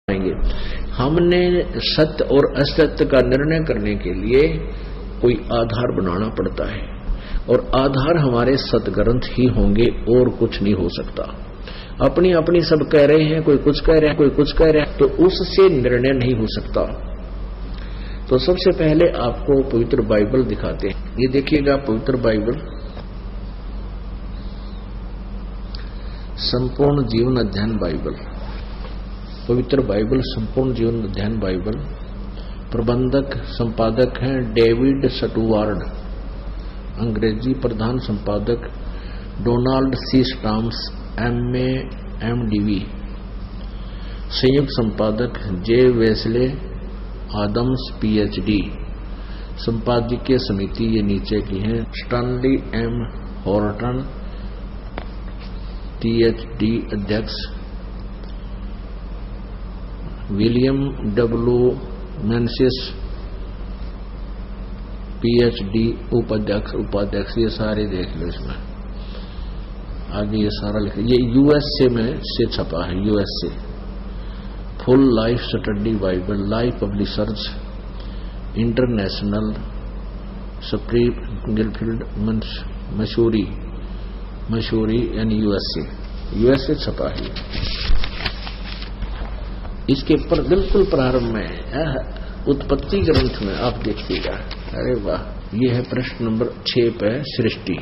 आएंगे। हमने सत्य और असत्य का निर्णय करने के लिए कोई आधार बनाना पड़ता है और आधार हमारे सदग्रंथ ही होंगे और कुछ नहीं हो सकता। अपनी अपनी सब कह रहे हैं, कोई कुछ कह रहा है, कोई कुछ कह रहा है, तो उससे निर्णय नहीं हो सकता। तो सबसे पहले आपको पवित्र बाइबल दिखाते हैं। ये देखिएगा पवित्र बाइबल, संपूर्ण जीवन अध्ययन बाइबल, पवित्र बाइबल संपूर्ण जीवन अध्ययन बाइबल। प्रबंधक संपादक हैं डेविड स्टुअर्ट, अंग्रेजी प्रधान संपादक Donald C Stamps MA MDV, संयुक्त संपादक J वेस्ले आदम्स PhD, संपादकीय समिति ये नीचे की है स्टैनली M हॉर्टन THD अध्यक्ष, विलियम W मेंसिस PhD उपाध्यक्ष। ये सारे देख लो, इसमें आगे ये सारा लिखा। ये USA में से छपा है, USA full life study Bible, life publishers international, Springfield Missouri यानी USA छपा है। इसके पर बिल्कुल प्रारंभ में उत्पत्ति ग्रंथ में आप देखिएगा, अरे वाह, ये है प्रश्न नंबर 6 पे सृष्टि।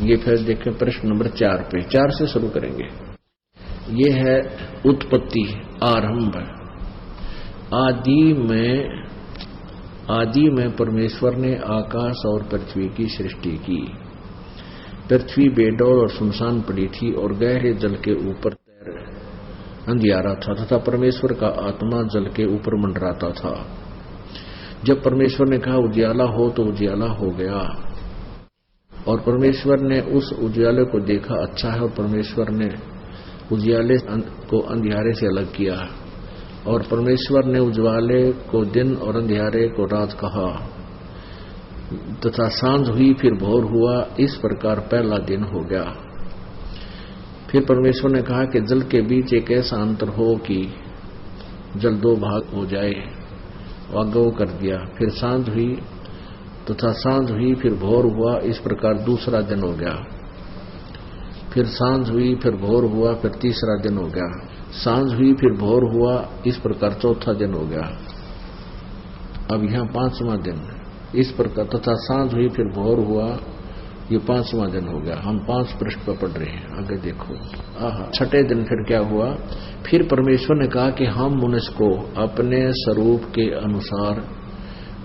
ये फिर देखें प्रश्न नंबर 4 पे, 4 से शुरू करेंगे। ये है उत्पत्ति, आरंभ। आदि में परमेश्वर ने आकाश और पृथ्वी की सृष्टि की। पृथ्वी बेडौल और सुनसान पड़ी थी और गहरे जल के ऊपर अंधियारा था तथा परमेश्वर का आत्मा जल के ऊपर मंडराता था। जब परमेश्वर ने कहा उजियाला हो तो उजियाला हो गया, और परमेश्वर ने उस उजियाले को देखा अच्छा है, और परमेश्वर ने उजियाले को अंधियारे से अलग किया, और परमेश्वर ने उज्वाले को दिन और अंधियारे को रात कहा, तथा सांझ हुई फिर भोर हुआ, इस प्रकार पहला दिन हो गया। फिर परमेश्वर ने कहा कि जल के बीच एक ऐसा अंतर हो कि जल 2 भाग हो जाए, आज्ञा कर दिया। फिर सांझ हुई तथा सांझ हुई फिर भोर हुआ, इस प्रकार दूसरा दिन हो गया। फिर सांझ हुई फिर भोर हुआ, फिर तीसरा दिन हो गया। सांझ हुई फिर भोर हुआ, इस प्रकार चौथा दिन हो गया। अब यहाँ 5वां दिन, इस प्रकार तथा सांझ हुई फिर भोर हुआ, ये 5वां दिन हो गया। हम 5 पृष्ठ पर पढ़ रहे हैं, आगे देखो। 6ठे दिन फिर क्या हुआ? फिर परमेश्वर ने कहा कि हम मनुष्य को अपने स्वरूप के अनुसार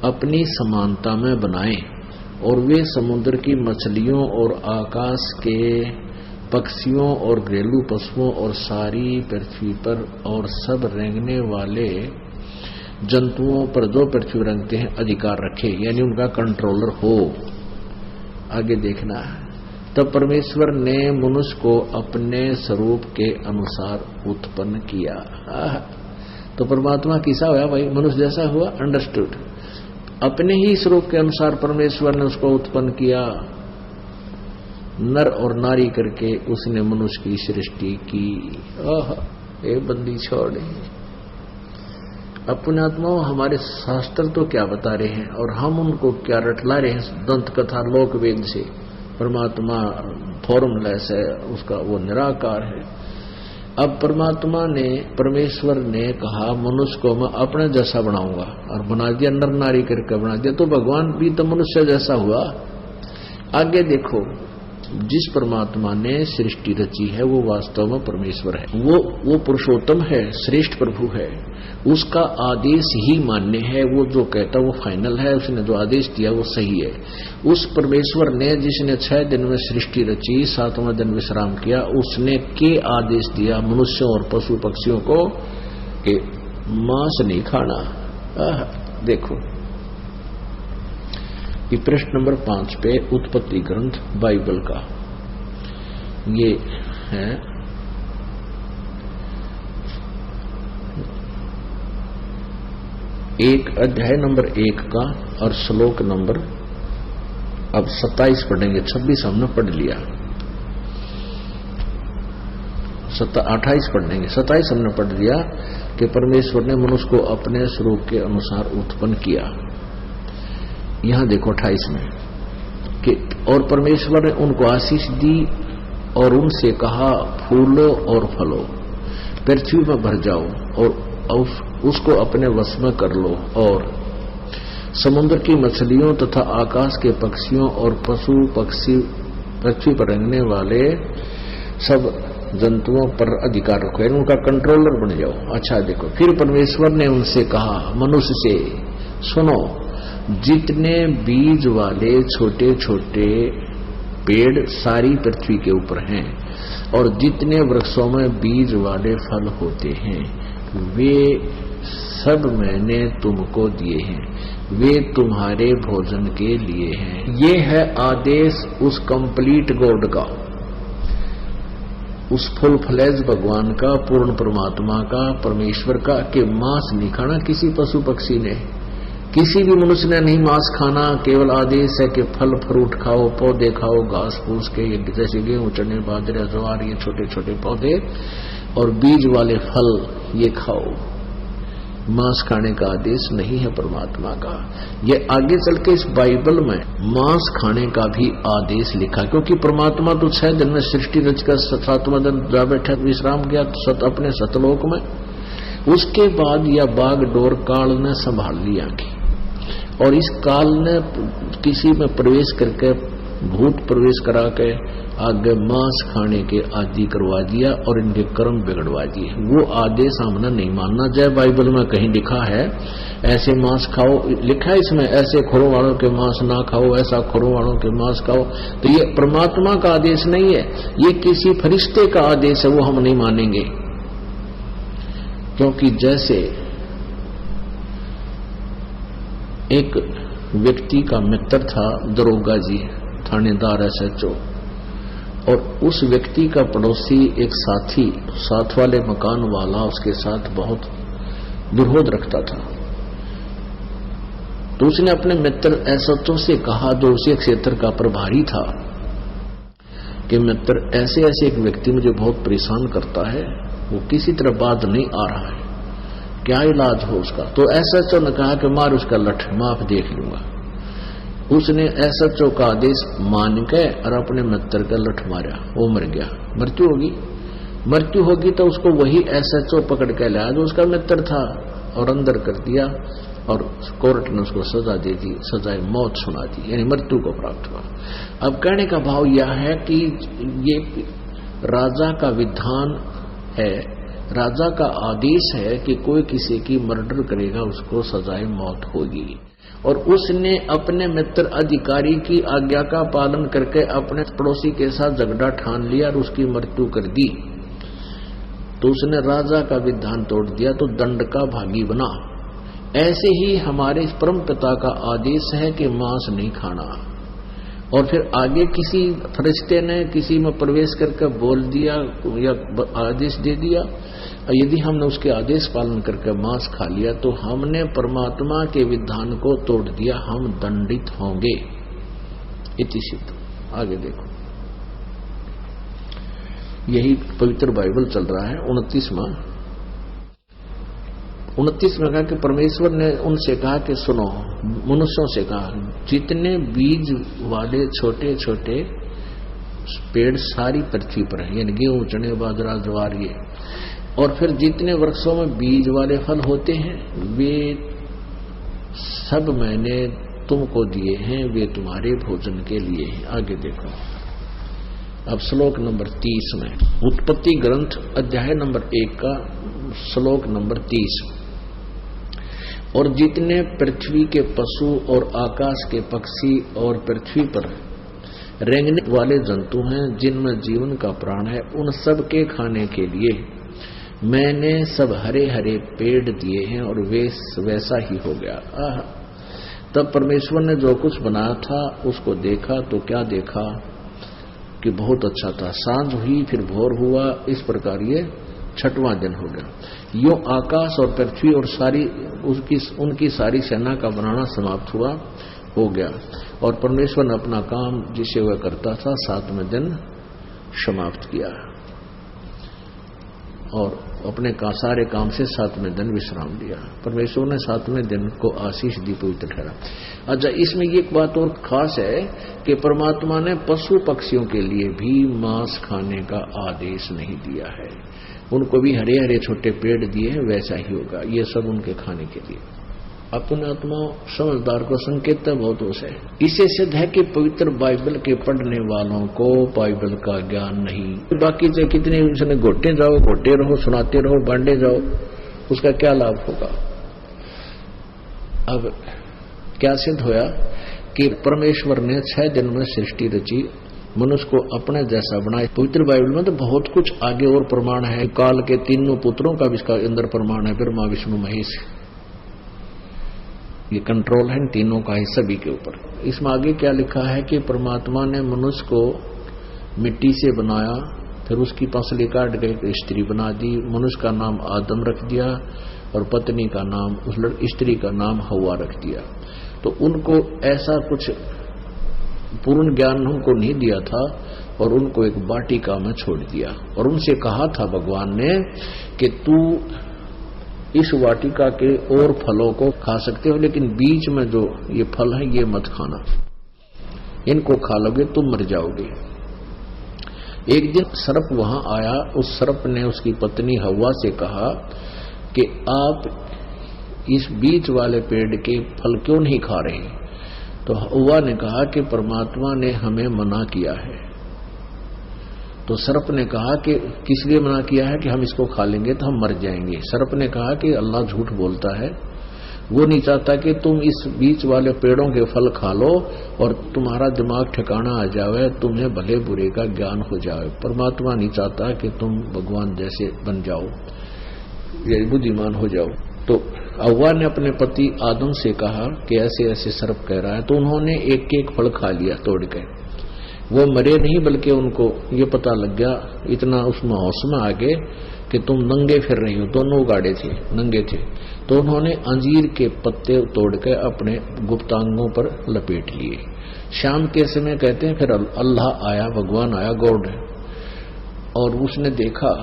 अपनी समानता में बनाएं, और वे समुद्र की मछलियों और आकाश के पक्षियों और घरेलू पशुओं और सारी पृथ्वी पर और सब रेंगने वाले जंतुओं पर जो पृथ्वी रेंगते हैं अधिकार रखे, यानी उनका कंट्रोलर हो। आगे देखना। तब परमेश्वर ने मनुष्य को अपने स्वरूप के अनुसार उत्पन्न किया। तो परमात्मा कैसा हुआ भाई? मनुष्य जैसा हुआ। अंडरस्टूड। अपने ही स्वरूप के अनुसार परमेश्वर ने उसको उत्पन्न किया, नर और नारी करके उसने मनुष्य की सृष्टि की। ये बंदी छोड़े। अपने आत्माओं, हमारे शास्त्र तो क्या बता रहे हैं और हम उनको क्या रटला रहे हैं दंत कथा लोक वेद से। परमात्मा फॉर्मलेस है, उसका वो निराकार है। अब परमेश्वर ने कहा मनुष्य को मैं अपने जैसा बनाऊंगा, और बना दिया, नर नारी करके बना दिया। तो भगवान भी तो मनुष्य जैसा हुआ। आगे देखो, जिस परमात्मा ने सृष्टि रची है वो वास्तव में परमेश्वर है। वो पुरुषोत्तम है, श्रेष्ठ प्रभु है। उसका आदेश ही मान्य है। वो जो कहता वो फाइनल है। उसने जो आदेश दिया वो सही है। उस परमेश्वर ने जिसने 6 दिन में सृष्टि रची, 7वां दिन विश्राम किया, उसने के आदेश दिया मनुष्यों और पशु पक्षियों को कि मांस नहीं खाना। देखो ये प्रश्न नंबर 5 पे उत्पत्ति ग्रंथ बाइबल का ये है। अध्याय नंबर 1 का और श्लोक नंबर अब 27 पढ़ेंगे। 26 हमने पढ़ लिया, 28 पढ़ेंगे। 27 हमने पढ़ लिया कि परमेश्वर ने मनुष्य को अपने स्वरूप के अनुसार उत्पन्न किया। यहां देखो 28 में कि और परमेश्वर ने उनको आशीष दी और उनसे कहा, फूलो और फलो, पृथ्वी में भर जाओ और उसको अपने वश में कर लो, और समुद्र की मछलियों तथा आकाश के पक्षियों और पशु पक्षी, पृथ्वी पर रेंगने वाले सब जंतुओं पर अधिकार रखो, उनका कंट्रोलर बन जाओ। अच्छा देखो, फिर परमेश्वर ने उनसे कहा, मनुष्य से, सुनो, जितने बीज वाले छोटे छोटे पेड़ सारी पृथ्वी के ऊपर हैं और जितने वृक्षों में बीज वाले फल होते हैं, वे सब मैंने तुमको दिए हैं, वे तुम्हारे भोजन के लिए हैं। ये है आदेश उस कंप्लीट गॉड का, उस फुल फ्लेज भगवान का, पूर्ण परमात्मा का, परमेश्वर का, कि मांस नहीं खाना किसी पशु पक्षी ने, किसी भी मनुष्य ने नहीं मांस खाना। केवल आदेश है कि फल फ्रूट खाओ, पौधे खाओ, घास फूस के, जैसे गेहूं, चने, बाजरे, ज्वार, ये छोटे छोटे पौधे और बीज वाले फल ये खाओ। मांस खाने का आदेश नहीं है परमात्मा का। ये आगे चल के इस बाइबल में मांस खाने का भी आदेश लिखा, क्योंकि परमात्मा तो 6 दिन में सृष्टि रचकर 7वां दिन जा बैठा, विश्राम किया अपने सतलोक में। उसके बाद यह बाग डोर काल ने संभाल लिया की, और इस काल ने किसी में प्रवेश करके, भूत प्रवेश करा के आगे मांस खाने के आदि करवा दिया और इनके कर्म बिगड़वा दिए। वो आदेश हमने नहीं मानना। जय बाइबल में कहीं लिखा है ऐसे मांस खाओ, लिखा है इसमें ऐसे खुरों वालों के मांस ना खाओ, ऐसा खुरों वालों के मांस खाओ, तो ये परमात्मा का आदेश नहीं है, ये किसी फरिश्ते का आदेश है, वो हम नहीं मानेंगे। क्योंकि जैसे एक व्यक्ति का मित्र था, दरोगा जी, थानेदार SHO, और उस व्यक्ति का पड़ोसी एक साथी, साथ वाले मकान वाला, उसके साथ बहुत विरोध रखता था। तो उसने अपने मित्र SHO से कहा, जो उसी क्षेत्र का प्रभारी था, कि मित्र ऐसे ऐसे एक व्यक्ति मुझे बहुत परेशान करता है, वो किसी तरह बात नहीं आ रहा है, क्या इलाज हो उसका? तो SHO ने कहा कि मार उसका लठ, माफ देख लूंगा। उसने SHO का आदेश मान के और अपने मित्र का लठ मारा, वो मर गया। मृत्यु होगी तो उसको वही SHO पकड़ के लाया जो उसका मित्र था, और अंदर कर दिया, और कोर्ट ने उसको सजा दे दी, सजाए मौत सुना दी, यानी मृत्यु को प्राप्त हुआ। अब कहने का भाव यह है कि ये राजा का विधान है, राजा का आदेश है कि कोई किसी की मर्डर करेगा उसको सजाए मौत होगी, और उसने अपने मित्र अधिकारी की आज्ञा का पालन करके अपने पड़ोसी के साथ झगड़ा ठान लिया और उसकी मृत्यु कर दी, तो उसने राजा का विधान तोड़ दिया, तो दंड का भागी बना। ऐसे ही हमारे परम पिता का आदेश है कि मांस नहीं खाना, और फिर आगे किसी फरिश्ते ने किसी में प्रवेश करके बोल दिया या आदेश दे दिया, और यदि हमने उसके आदेश पालन करके मांस खा लिया तो हमने परमात्मा के विधान को तोड़ दिया, हम दंडित होंगे। इति सिद्ध। आगे देखो, यही पवित्र बाइबल चल रहा है। 29 में कहा कि परमेश्वर ने उनसे कहा कि सुनो, मनुष्यों से कहा, जितने बीज वाले छोटे छोटे पेड़ सारी पृथ्वी पर है, यानी गेहूं, चने, बाजरा, ज्वार, ये, और फिर जितने वृक्षों में बीज वाले फल होते हैं वे सब मैंने तुमको दिए हैं, वे तुम्हारे भोजन के लिए हैं। आगे देखो, अब श्लोक नंबर 30 में, उत्पत्ति ग्रंथ अध्याय नंबर 1 का श्लोक नंबर 30। और जितने पृथ्वी के पशु और आकाश के पक्षी और पृथ्वी पर रेंगने वाले जंतु हैं, जिनमें जीवन का प्राण है, उन सब के खाने के लिए मैंने सब हरे हरे पेड़ दिए हैं, और वे वैसा ही हो गया। तब परमेश्वर ने जो कुछ बनाया था उसको देखा, तो क्या देखा कि बहुत अच्छा था। सांझ हुई, फिर भोर हुआ, इस प्रकार ये 6वां दिन हो गया। यो आकाश और पृथ्वी और सारी उनकी सारी सेना का बनाना समाप्त हुआ हो गया और परमेश्वर ने अपना काम जिसे वह करता था 7वें दिन समाप्त किया और अपने सारे काम से 7वें दिन विश्राम लिया। परमेश्वर ने 7वें दिन को आशीष दी, पवित्र ठहरा। अच्छा, इसमें एक बात और खास है कि परमात्मा ने पशु पक्षियों के लिए भी मांस खाने का आदेश नहीं दिया है। उनको भी हरे हरे छोटे पेड़ दिए हैं, वैसा ही होगा, ये सब उनके खाने के लिए। अपने आत्मा समझदार को संकेत बहुत हो से। इसे सिद्ध है कि पवित्र बाइबल के पढ़ने वालों को बाइबल का ज्ञान नहीं। बाकी से कितने उसने घोटे जाओ, घोटे रहो, सुनाते रहो, बांटे जाओ, उसका क्या लाभ होगा। अब क्या सिद्ध होया कि परमेश्वर ने 6 दिन में सृष्टि रची, मनुष्य को अपने जैसा बनाए। पवित्र बाइबल में तो बहुत कुछ आगे और प्रमाण है। काल के तीनों पुत्रों का भी इसका अंदर प्रमाण है, ब्रह्मा विष्णु महेश, ये कंट्रोल है तीनों का ही सभी के ऊपर। इसमें आगे क्या लिखा है कि परमात्मा ने मनुष्य को मिट्टी से बनाया, फिर उसकी पसली काट के स्त्री बना दी। मनुष्य का नाम आदम रख दिया और पत्नी का नाम, उस स्त्री का नाम हवा रख दिया। तो उनको ऐसा कुछ पूर्ण ज्ञान उनको नहीं दिया था और उनको एक वाटिका में छोड़ दिया और उनसे कहा था भगवान ने कि तू इस वाटिका के और फलों को खा सकते हो, लेकिन बीच में जो ये फल है ये मत खाना, इनको खा लोगे तुम मर जाओगे। एक दिन सर्प वहां आया, उस सर्प ने उसकी पत्नी हवा से कहा कि आप इस बीच वाले पेड़ के फल क्यों नहीं खा रहे। तो हवा ने कहा कि परमात्मा ने हमें मना किया है। तो सर्प ने कहा कि किस लिए मना किया है कि हम इसको खा लेंगे तो हम मर जाएंगे। सर्प ने कहा कि अल्लाह झूठ बोलता है, वो नहीं चाहता कि तुम इस बीच वाले पेड़ों के फल खा लो और तुम्हारा दिमाग ठिकाना आ जाए, तुम्हें भले बुरे का ज्ञान हो जाए। परमात्मा नहीं चाहता कि तुम भगवान जैसे बन जाओ, ये बुद्धिमान हो जाओ। तो हव्वा ने अपने पति आदम से कहा कि ऐसे ऐसे सर्प कह रहा है, तो उन्होंने एक एक फल खा लिया तोड़ के। वो मरे नहीं, बल्कि उनको ये पता लग गया, इतना उसमें होश में आ गए कि तुम नंगे फिर रही हो। दोनों गाड़े थे, नंगे थे। तो उन्होंने अंजीर के पत्ते तोड़ के अपने गुप्तांगों पर लपेट लिए। शाम के समय कहते हैं फिर अल्लाह आया, भगवान आया, गॉड, और उसने देखा,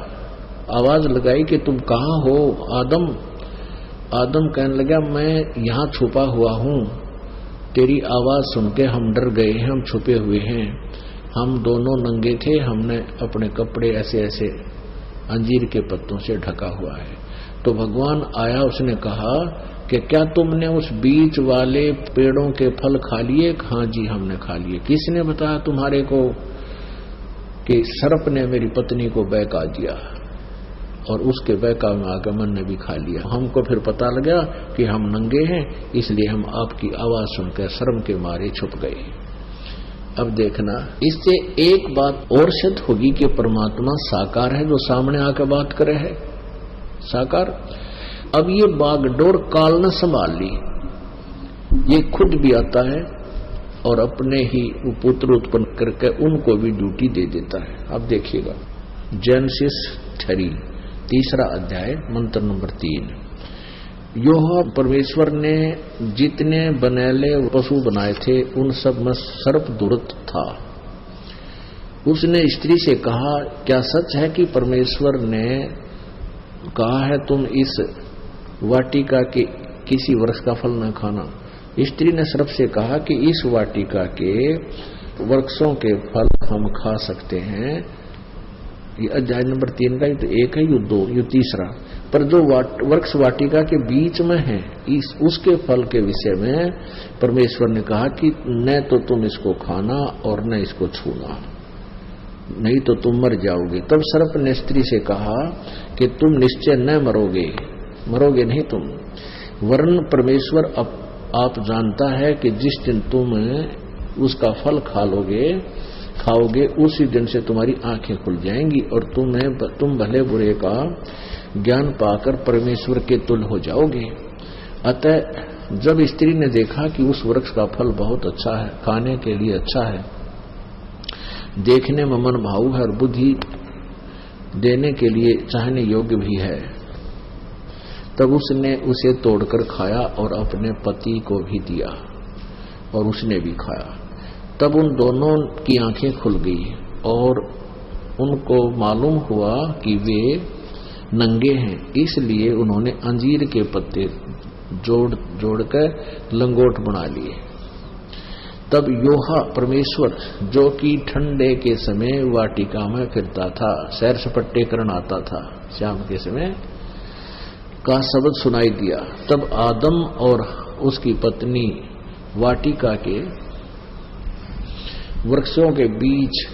आवाज लगाई कि तुम कहाँ हो आदम। आदम कहने लगा मैं यहाँ छुपा हुआ हूँ, तेरी आवाज सुन के हम डर गए हैं, हम छुपे हुए हैं। हम दोनों नंगे थे, हमने अपने कपड़े ऐसे ऐसे अंजीर के पत्तों से ढका हुआ है। तो भगवान आया, उसने कहा कि क्या तुमने उस बीच वाले पेड़ों के फल खा लिए। हाँ जी हमने खा लिए। किसने बताया तुम्हारे को कि सर्प ने मेरी पत्नी को बहका दिया और उसके बहका में आगमन ने भी खा लिया। हमको फिर पता लगा कि हम नंगे हैं, इसलिए हम आपकी आवाज सुनकर शर्म के मारे छुप गए। अब देखना, इससे एक बात और सिद्ध होगी कि परमात्मा साकार है, जो सामने आकर बात करे है साकार। अब ये बागडोर काल ने संभाल ली, ये खुद भी आता है और अपने ही पुत्र उत्पन्न करके उनको भी ड्यूटी दे देता है। अब देखिएगा जेनेसिस 3 तीसरा अध्याय मंत्र नंबर 3। यहोवा परमेश्वर ने जितने बनेले पशु बनाए थे उन सब में सर्प दुष्ट था। उसने स्त्री से कहा, क्या सच है कि परमेश्वर ने कहा है तुम इस वाटिका के किसी वृक्ष का फल न खाना। स्त्री ने सर्प से कहा कि इस वाटिका के वृक्षों के फल हम खा सकते हैं। ये अध्याय नंबर 3 का, तो एक है, ये 2, ये तीसरा। पर जो वृक्ष वाटिका के बीच में है, उसके फल के विषय में परमेश्वर ने कहा कि न तो तुम इसको खाना और न इसको छूना, नहीं तो तुम मर जाओगे। तब सर्प ने स्त्री से कहा कि तुम निश्चय न मरोगे, मरोगे नहीं तुम, वरन परमेश्वर आप जानता है कि जिस दिन तुम उसका फल खाओगे उसी दिन से तुम्हारी आंखें खुल जाएंगी और तुम भले बुरे का ज्ञान पाकर परमेश्वर के तुल्य हो जाओगे। अतः जब स्त्री ने देखा कि उस वृक्ष का फल बहुत अच्छा है, खाने के लिए अच्छा है, देखने में मन भाऊ है और बुद्धि देने के लिए चाहने योग्य भी है, तब उसने उसे तोड़कर खाया और अपने पति को भी दिया और उसने भी खाया। तब उन दोनों की आंखें खुल गई और उनको मालूम हुआ कि वे नंगे हैं, इसलिए उन्होंने अंजीर के पत्ते जोड़कर लंगोट बना लिए। तब योहा परमेश्वर, जो कि ठंडे के समय वाटिका में फिरता था, सैर सपट्टे करन आता था शाम के समय, का शब्द सुनाई दिया। तब आदम और उसकी पत्नी वाटिका के वृक्षों के बीच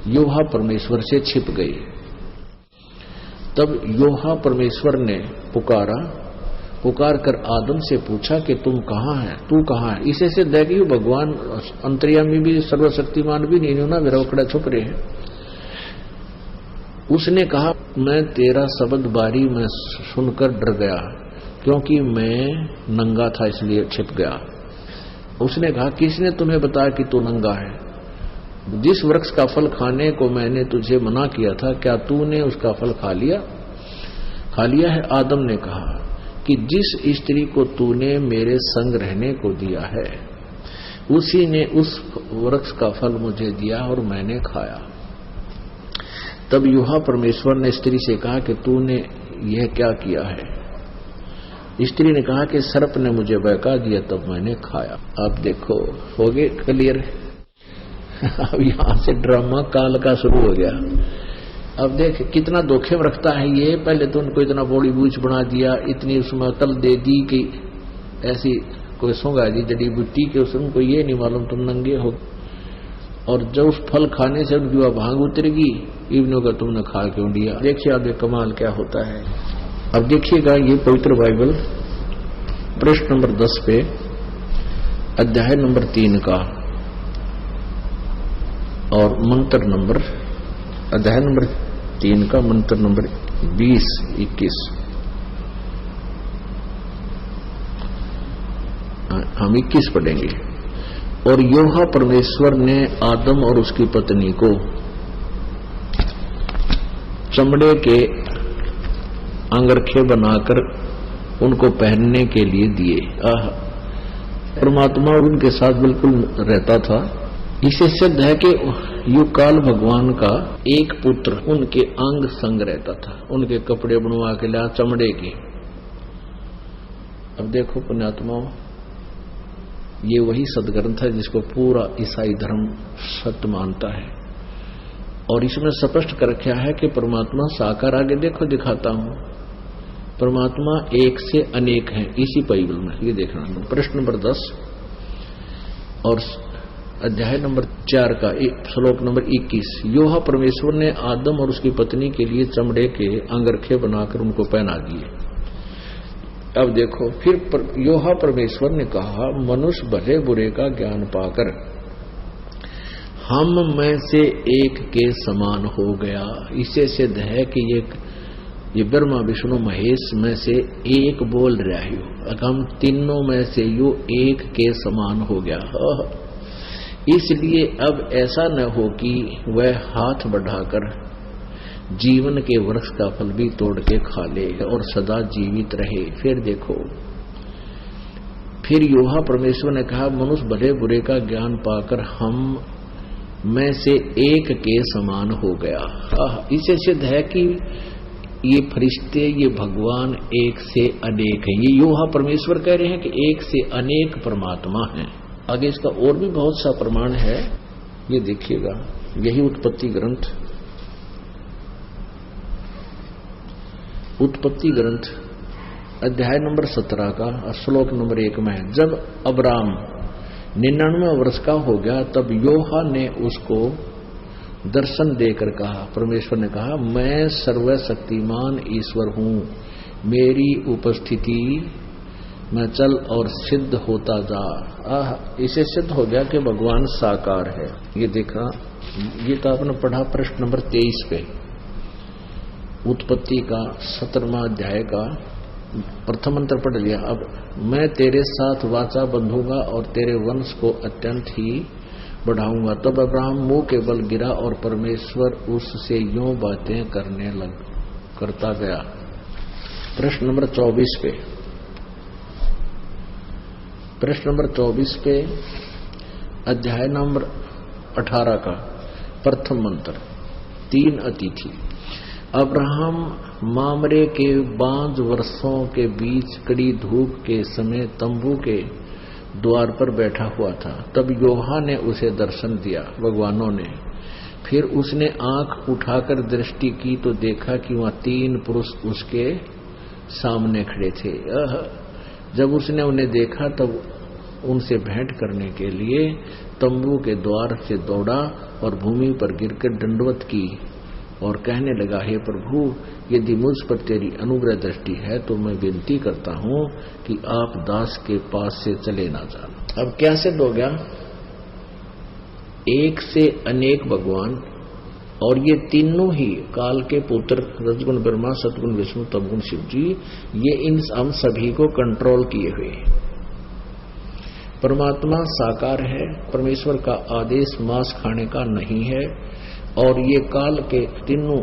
योहा परमेश्वर से छिप गई। तब योहा परमेश्वर ने पुकार कर आदम से पूछा कि तुम कहाँ है, तू कहाँ है। इसे से देखिए भगवान अंतर्यामी भी सर्वशक्तिमान भी नहीं ना, विरवकड़ा छुप रहे हैं। उसने कहा मैं तेरा शब्द बारी में सुनकर डर गया, क्योंकि मैं नंगा था इसलिए छिप गया। उसने कहा किसने तुम्हें बताया कि तू नंगा है? जिस वृक्ष का फल खाने को मैंने तुझे मना किया था, क्या तूने उसका फल खा लिया है? आदम ने कहा कि जिस स्त्री को तूने मेरे संग रहने को दिया है, उसी ने उस वृक्ष का फल मुझे दिया और मैंने खाया। तब योहा परमेश्वर ने स्त्री से कहा कि तूने यह क्या किया है? स्त्री ने कहा कि सर्प ने मुझे बहका दिया, तब मैंने खाया। अब देखो हो गए क्लियर। अब यहां से ड्रामा काल का शुरू हो गया। अब देख कितना धोखे में रखता है ये। पहले तो उनको इतना बॉडी बूझ बना दिया, इतनी उसमें अकल दे दी कि ऐसी कोई सोंगा दी जड़ी बूटी के, उनको ये नहीं मालूम तुम नंगे हो। और जब उस फल खाने से उनकी वह भांग उतरेगी, इब्नों का तुमने खा क्यों दिया। देखिए अब कमाल क्या होता है। अब देखिएगा ये पवित्र बाइबल पृष्ठ नंबर 10 पे अध्याय नंबर 3 का और मंत्र नंबर, अध्याय नंबर 3 का मंत्र नंबर 20-21 हम 21 पढ़ेंगे। और योहा परमेश्वर ने आदम और उसकी पत्नी को चमड़े के अंगरखे बनाकर उनको पहनने के लिए दिए। परमात्मा उनके साथ बिल्कुल रहता था। इसे सिद्ध है कि युगकाल भगवान का एक पुत्र उनके अंग संग रहता था, उनके कपड़े बनवा के लिया चमड़े के। अब देखो पुण्यात्माओं, ये वही सदग्रंथ है जिसको पूरा ईसाई धर्म सत्य मानता है। और इसमें स्पष्ट कर रखा है कि परमात्मा साकार, आगे देखो दिखाता हूं, परमात्मा एक से अनेक है इसी बाइबल में। ये देखना प्रश्न नंबर 10 और अध्याय नंबर 4 का श्लोक नंबर 21। योहा परमेश्वर ने आदम और उसकी पत्नी के लिए चमड़े के अंगरखे बनाकर उनको पहना दिए। अब देखो फिर योहा परमेश्वर ने कहा, मनुष्य भले बुरे का ज्ञान पाकर हम में से एक के समान हो गया। इससे सिद्ध है कि ये ब्रह्मा विष्णु महेश में से एक बोल रहा है, हम तीनों में से यो एक के समान हो गया। इसलिए अब ऐसा न हो कि वह हाथ बढ़ाकर जीवन के वृक्ष का फल भी तोड़ के खा ले और सदा जीवित रहे। फिर देखो, फिर योहा परमेश्वर ने कहा, मनुष्य भले बुरे का ज्ञान पाकर हम में से एक के समान हो गया। इससे सिद्ध है कि ये फरिश्ते, ये भगवान एक से अनेक है। ये योहा परमेश्वर कह रहे हैं कि एक से अनेक परमात्मा है। आगे इसका और भी बहुत सा प्रमाण है, ये देखिएगा। यही उत्पत्ति ग्रंथ अध्याय नंबर 17 का श्लोक नंबर 1 में है। जब अब्राम 99 वर्ष का हो गया, तब योहा ने उसको दर्शन देकर कहा, परमेश्वर ने कहा, मैं सर्वशक्तिमान ईश्वर हूं, मेरी उपस्थिति में चल और सिद्ध होता जा। इसे सिद्ध हो गया कि भगवान साकार है। ये देखा, ये तो आपने पढ़ा प्रश्न नंबर 23 पे उत्पत्ति का 17वां अध्याय का प्रथम मंत्र पढ़ लिया। अब मैं तेरे साथ वाचा बंधूंगा और तेरे वंश को अत्यंत ही बढ़ाऊंगा। तब अब्राहम मुंह के बल गिरा और परमेश्वर उससे यूं बातें करता गया। प्रश्न नंबर 24 पे, प्रश्न नंबर 24 पे अध्याय नंबर 18 का प्रथम मंत्र। 3 अतिथि। अब्राहम मामरे के 5 वर्षों के बीच कड़ी धूप के समय तंबू के द्वार पर बैठा हुआ था। तब योहा ने उसे दर्शन दिया, भगवानों ने। फिर उसने आंख उठाकर दृष्टि की तो देखा कि वहां 3 पुरुष उसके सामने खड़े थे। जब उसने उन्हें देखा तब उनसे भेंट करने के लिए तंबू के द्वार से दौड़ा और भूमि पर गिरकर दंडवत की और कहने लगा, हे प्रभु, यदि मुझ पर तेरी अनुग्रह दृष्टि है तो मैं विनती करता हूं कि आप दास के पास से चले ना जाना। अब क्या सिद्ध हो गया? एक से अनेक भगवान, और ये तीनों ही काल के पुत्र, रजगुण ब्रह्मा, सतगुण विष्णु, तमगुण शिव जी, ये इन हम सभी को कंट्रोल किए हुए। परमात्मा साकार है, परमेश्वर का आदेश मांस खाने का नहीं है, और ये काल के तीनों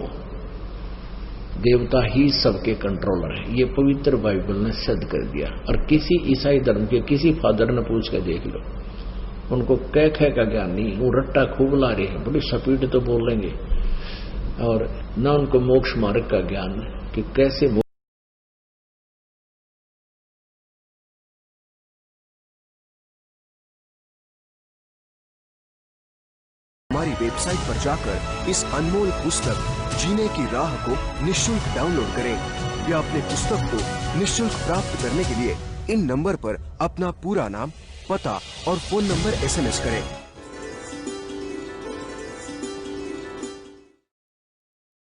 देवता ही सबके कंट्रोलर है। ये पवित्र बाइबल ने सिद्ध कर दिया। और किसी ईसाई धर्म के किसी फादर ने पूछ कर देख लो, उनको कह का ज्ञान नहीं, वो रट्टा खूब ला रहे हैं, बड़ी स्पीड तो बोल लेंगे, और न उनको मोक्ष मार्ग का ज्ञान कि कैसे। हमारी वेबसाइट पर जाकर इस अनमोल पुस्तक जीने की राह को निःशुल्क डाउनलोड करें या अपने पुस्तक को निःशुल्क प्राप्त करने के लिए इन नंबर पर अपना पूरा नाम, पता और फोन नंबर SMS करें।